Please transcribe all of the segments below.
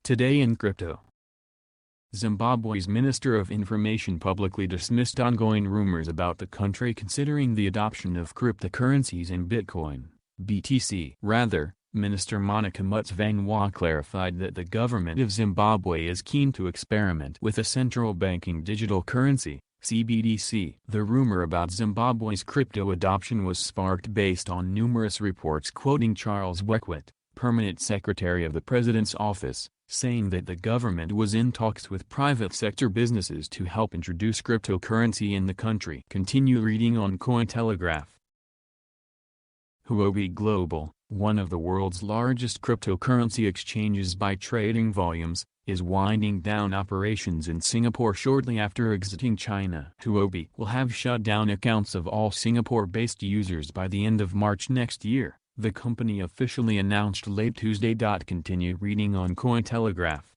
Today in Crypto. Zimbabwe's Minister of Information publicly dismissed ongoing rumors about the country considering the adoption of cryptocurrencies and Bitcoin, BTC. Rather, Minister Monica Mutsvangwa clarified that the government of Zimbabwe is keen to experiment with a central banking digital currency, CBDC. The rumor about Zimbabwe's crypto adoption was sparked based on numerous reports quoting Charles Beckwith, Permanent Secretary of the President's Office, saying that the government was in talks with private sector businesses to help introduce cryptocurrency in the country. Continue reading on Coin Telegraph. Huobi Global, one of the world's largest cryptocurrency exchanges by trading volumes, is winding down operations in Singapore shortly after exiting China. Huobi will have shut down accounts of all Singapore-based users by the end of March next year, the company officially announced late Tuesday. Continue reading on Coin Telegraph.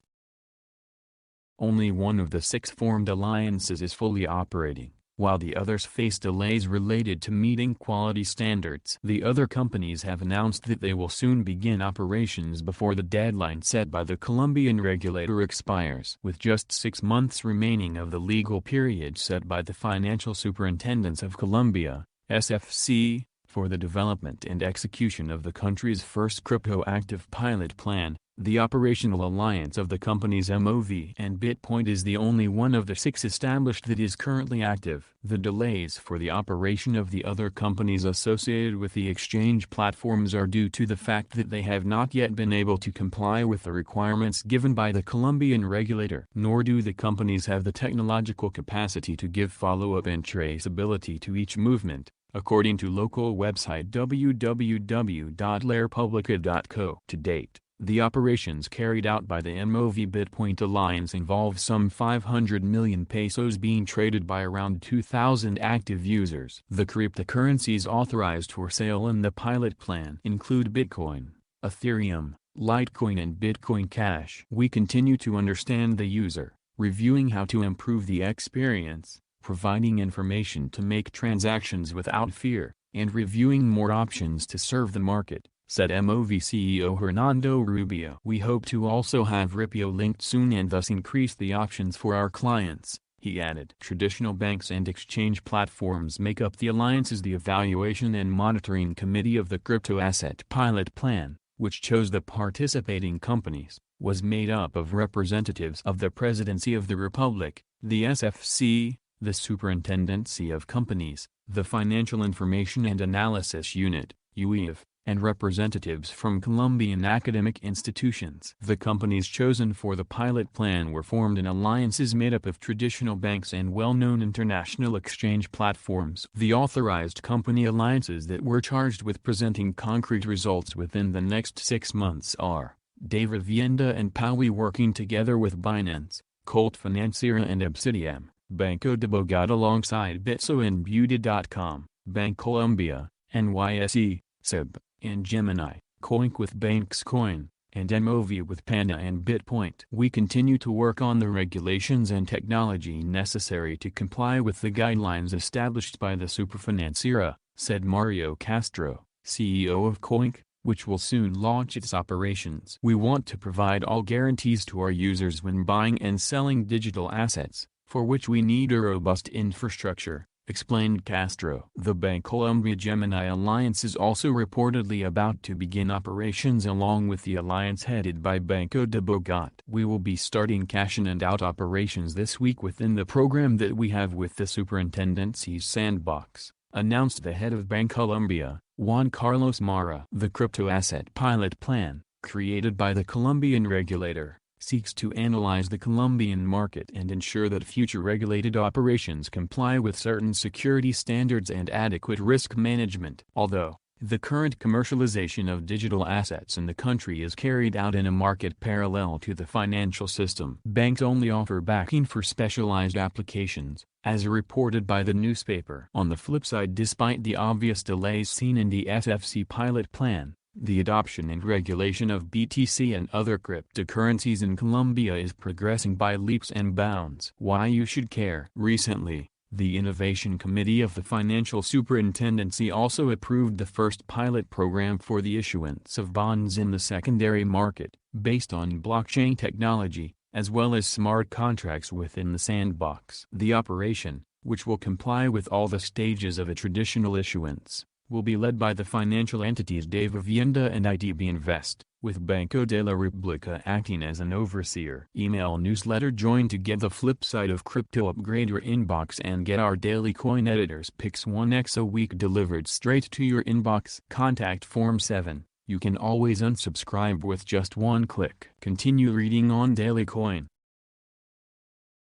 Only one of the 6 formed alliances is fully operating, while the others face delays related to meeting quality standards. The other companies have announced that they will soon begin operations before the deadline set by the Colombian regulator expires. With just 6 months remaining of the legal period set by the Financial Superintendence of Colombia, SFC, for the development and execution of the country's first crypto-active pilot plan, the operational alliance of the companies MOV and BitPoint is the only one of the 6 established that is currently active. The delays for the operation of the other companies associated with the exchange platforms are due to the fact that they have not yet been able to comply with the requirements given by the Colombian regulator. Nor do the companies have the technological capacity to give follow-up and traceability to each movement, according to local website www.larepublica.co. To date, the operations carried out by the MOV BitPoint Alliance involve some 500 million pesos being traded by around 2,000 active users. The cryptocurrencies authorized for sale in the pilot plan include Bitcoin, Ethereum, Litecoin and Bitcoin Cash. We continue to understand the user, reviewing how to improve the experience, providing information to make transactions without fear, and reviewing more options to serve the market, said MOV CEO Hernando Rubio. We hope to also have Ripio linked soon and thus increase the options for our clients, he added. Traditional banks and exchange platforms make up the alliances. The Evaluation and Monitoring Committee of the Crypto Asset Pilot Plan, which chose the participating companies, was made up of representatives of the Presidency of the Republic, the SFC, the Superintendency of Companies, the Financial Information and Analysis Unit, UIF, and representatives from Colombian academic institutions. The companies chosen for the pilot plan were formed in alliances made up of traditional banks and well-known international exchange platforms. The authorized company alliances that were charged with presenting concrete results within the next 6 months are Davivienda and Paui, working together with Binance, Colt Financiera and Obsidian, Banco de Bogotá alongside Bitso and Beauty.com, Bancolombia, NYSE, SEB, and Gemini, Coinc with Bankscoin, and MOV with Panda and BitPoint. We continue to work on the regulations and technology necessary to comply with the guidelines established by the Superfinanciera, said Mario Castro, CEO of Coinc, which will soon launch its operations. We want to provide all guarantees to our users when buying and selling digital assets, for which we need a robust infrastructure, explained Castro. The Bancolombia Gemini Alliance is also reportedly about to begin operations along with the alliance headed by Banco de Bogotá. We will be starting cash in and out operations this week within the program that we have with the Superintendency's Sandbox, announced the head of Bancolombia, Juan Carlos Mara. The crypto asset pilot plan, created by the Colombian regulator, seeks to analyze the Colombian market and ensure that future regulated operations comply with certain security standards and adequate risk management. Although the current commercialization of digital assets in the country is carried out in a market parallel to the financial system, banks only offer backing for specialized applications, as reported by the newspaper. On the flip side, despite the obvious delays seen in the SFC pilot plan, the adoption and regulation of BTC and other cryptocurrencies in Colombia is progressing by leaps and bounds. Why you should care. Recently, The Innovation Committee of the Financial Superintendency also approved the first pilot program for the issuance of bonds in the secondary market, based on blockchain technology, as well as smart contracts within the sandbox. The operation, which will comply with all the stages of a traditional issuance, will be led by the financial entities De Vivienda and IDB Invest, with Banco de la República acting as an overseer. Email newsletter. Join to get the flip side of crypto. Upgrade your inbox and get our daily coin editors picks 1x a week delivered straight to your inbox. Contact Form 7. You can always unsubscribe with just one click. Continue reading on Daily Coin.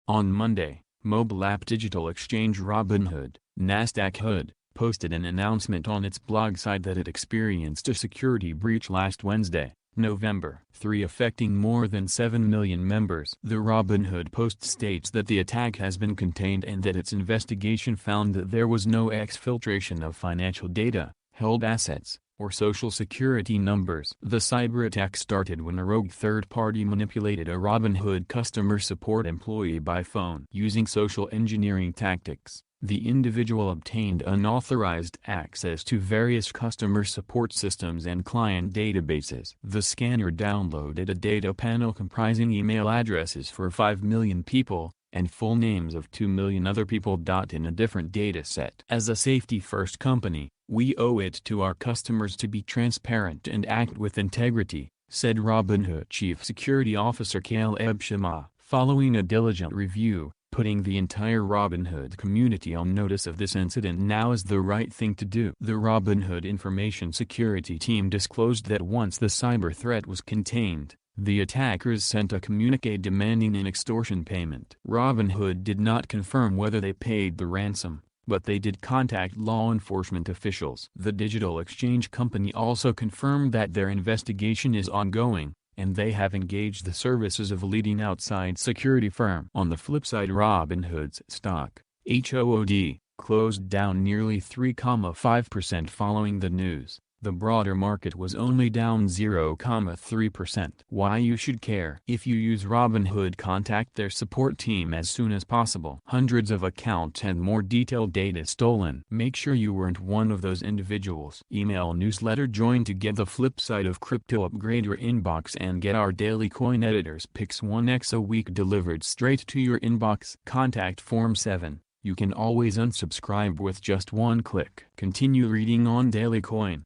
On Monday, mobile app digital exchange Robinhood, Nasdaq Hood, posted an announcement on its blog site that it experienced a security breach last Wednesday, November 3, affecting more than 7 million members. The Robinhood post states that the attack has been contained and that its investigation found that there was no exfiltration of financial data, held assets, or social security numbers. The cyber attack started when a rogue third party manipulated a Robinhood customer support employee by phone. Using social engineering tactics, the individual obtained unauthorized access to various customer support systems and client databases. The scanner downloaded a data panel comprising email addresses for 5 million people, and full names of 2 million other people. In a different dataset. As a safety-first company, we owe it to our customers to be transparent and act with integrity, said Robinhood Chief Security Officer Caleb Shema, following a diligent review. Putting the entire Robinhood community on notice of this incident now is the right thing to do. The Robinhood Information Security Team disclosed that once the cyber threat was contained, the attackers sent a communique demanding an extortion payment. Robinhood did not confirm whether they paid the ransom, but they did contact law enforcement officials. The digital exchange company also confirmed that their investigation is ongoing, and they have engaged the services of a leading outside security firm. On the flip side, Robinhood's stock, HOOD, closed down nearly 3.5% following the news. The broader market was only down 0.3%. Why you should care? If you use Robinhood, contact their support team as soon as possible. Hundreds of accounts had more detailed data stolen. Make sure you weren't one of those individuals. Email newsletter. Join to get the flip side of crypto. Upgrade your inbox and get our daily coin editors picks 1x a week delivered straight to your inbox. Contact Form 7. You can always unsubscribe with just one click. Continue reading on Daily Coin.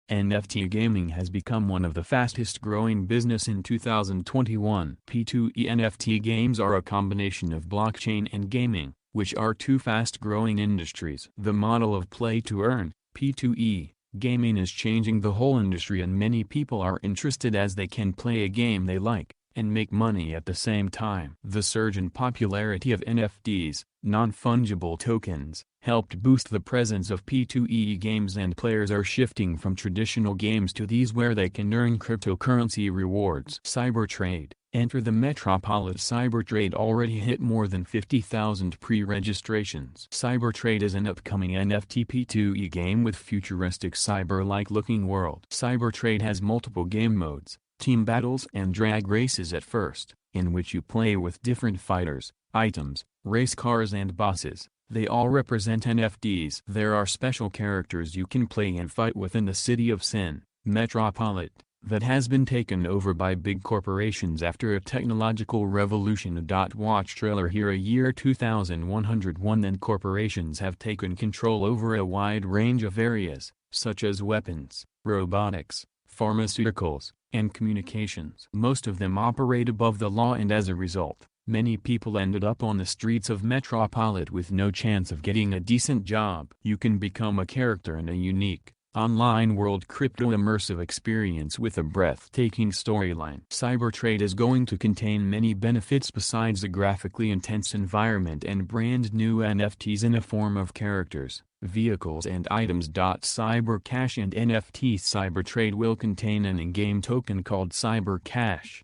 NFT gaming has become one of the fastest growing business in 2021. P2E NFT games are a combination of blockchain and gaming, which are two fast-growing industries. The model of play to earn, P2E, gaming is changing the whole industry, and many people are interested as they can play a game they like and make money at the same time. The surge in popularity of NFTs, non-fungible tokens, helped boost the presence of P2E games, and players are shifting from traditional games to these where they can earn cryptocurrency rewards. Cybertrade. Enter the Metropolis. Cybertrade already hit more than 50,000 pre-registrations. Cybertrade is an upcoming NFT P2E game with futuristic cyber-like looking world. Cybertrade has multiple game modes, team battles and drag races at first, in which you play with different fighters, items, race cars and bosses. They all represent NFTs. There are special characters you can play and fight within the city of Sin, Metropolis, that has been taken over by big corporations after a technological revolution. Watch trailer here. A year 2101, and corporations have taken control over a wide range of areas, such as weapons, robotics, pharmaceuticals, and communications. Most of them operate above the law, and as a result, many people ended up on the streets of Metropolis with no chance of getting a decent job. You can become a character in a unique, online world crypto immersive experience with a breathtaking storyline. Cybertrade is going to contain many benefits besides a graphically intense environment and brand new NFTs in the form of characters, vehicles and items. Cybercash and NFT. Cybertrade will contain an in-game token called Cybercash,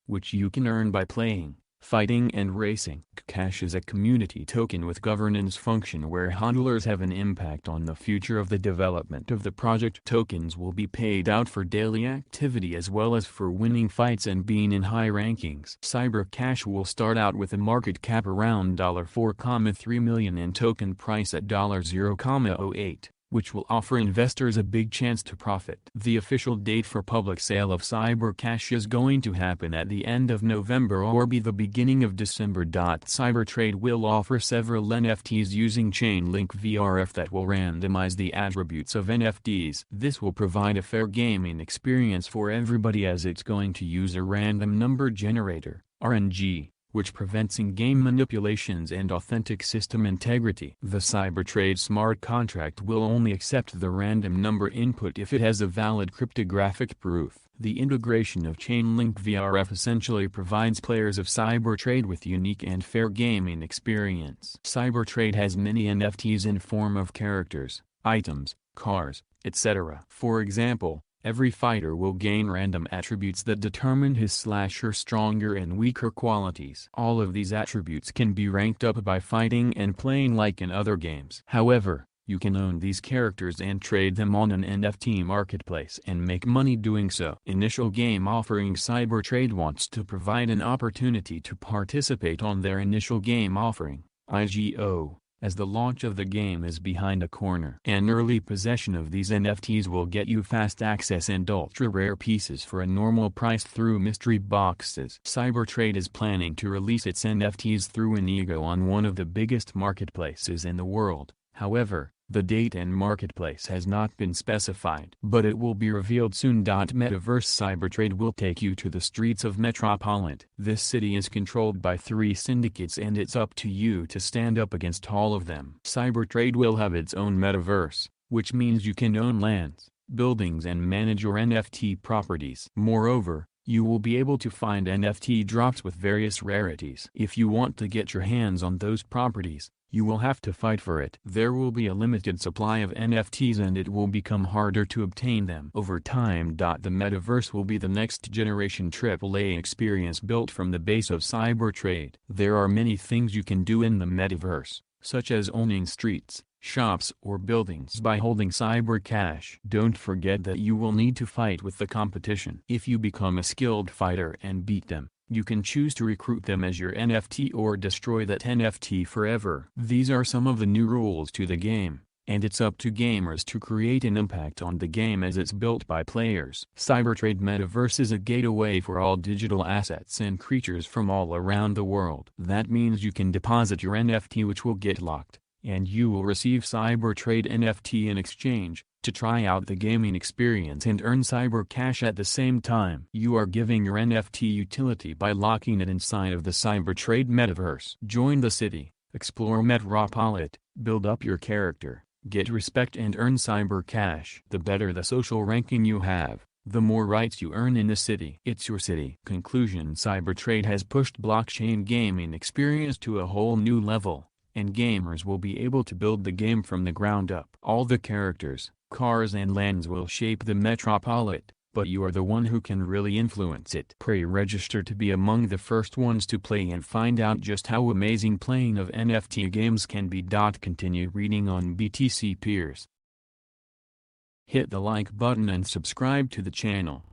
which you can earn by playing, Fighting and Racing. Cash is a community token with governance function where hodlers have an impact on the future of the development of the project. Tokens will be paid out for daily activity as well as for winning fights and being in high rankings. Cyber Cash will start out with a market cap around $4.3 million and token price at $0.08. Which will offer investors a big chance to profit. The official date for public sale of Cyber Cash is going to happen at the end of November or be the beginning of December. Cybertrade will offer several NFTs using Chainlink VRF that will randomize the attributes of NFTs. This will provide a fair gaming experience for everybody as it's going to use a random number generator, RNG, which prevents in-game manipulations and authentic system integrity. The Cybertrade smart contract will only accept the random number input if it has a valid cryptographic proof. The integration of Chainlink VRF essentially provides players of Cybertrade with unique and fair gaming experience. Cybertrade has many NFTs in form of characters, items, cars, etc. For example, every fighter will gain random attributes that determine his/her stronger and weaker qualities. All of these attributes can be ranked up by fighting and playing like in other games. However, you can own these characters and trade them on an NFT marketplace and make money doing so. Initial game offering. Cybertrade wants to provide an opportunity to participate on their initial game offering, IGO, as the launch of the game is behind a corner. An early possession of these NFTs will get you fast access and ultra-rare pieces for a normal price through mystery boxes. Cybertrade is planning to release its NFTs through an IGO on one of the biggest marketplaces in the world. However, the date and marketplace has not been specified, but it will be revealed soon. Metaverse. Cybertrade will take you to the streets of Metropolit. This city is controlled by 3 syndicates and it's up to you to stand up against all of them. Cybertrade will have its own metaverse, which means you can own lands, buildings and manage your NFT properties. Moreover, you will be able to find NFT drops with various rarities. If you want to get your hands on those properties, you will have to fight for it. There will be a limited supply of NFTs and it will become harder to obtain them over time. The metaverse will be the next generation AAA experience built from the base of Cybertrade. There are many things you can do in the metaverse, such as owning streets, shops or buildings by holding Cyber Cash. Don't forget that you will need to fight with the competition. If you become a skilled fighter and beat them, you can choose to recruit them as your NFT or destroy that NFT forever. These are some of the new rules to the game, and it's up to gamers to create an impact on the game as it's built by players. Cybertrade Metaverse is a gateway for all digital assets and creatures from all around the world. That means you can deposit your NFT which will get locked, and you will receive Cybertrade NFT in exchange, to try out the gaming experience and earn Cyber Cash at the same time. You are giving your NFT utility by locking it inside of the Cybertrade Metaverse. Join the city, explore Metropolit, build up your character, get respect and earn Cyber Cash. The better the social ranking you have, the more rights you earn in the city. It's your city. Conclusion. Cybertrade has pushed blockchain gaming experience to a whole new level, and gamers will be able to build the game from the ground up. All the characters, cars and lands will shape the Metropolit, but you are the one who can really influence it. Pre-register to be among the first ones to play and find out just how amazing playing of NFT games can be. Continue reading on BTC Peers. Hit the like button and subscribe to the channel.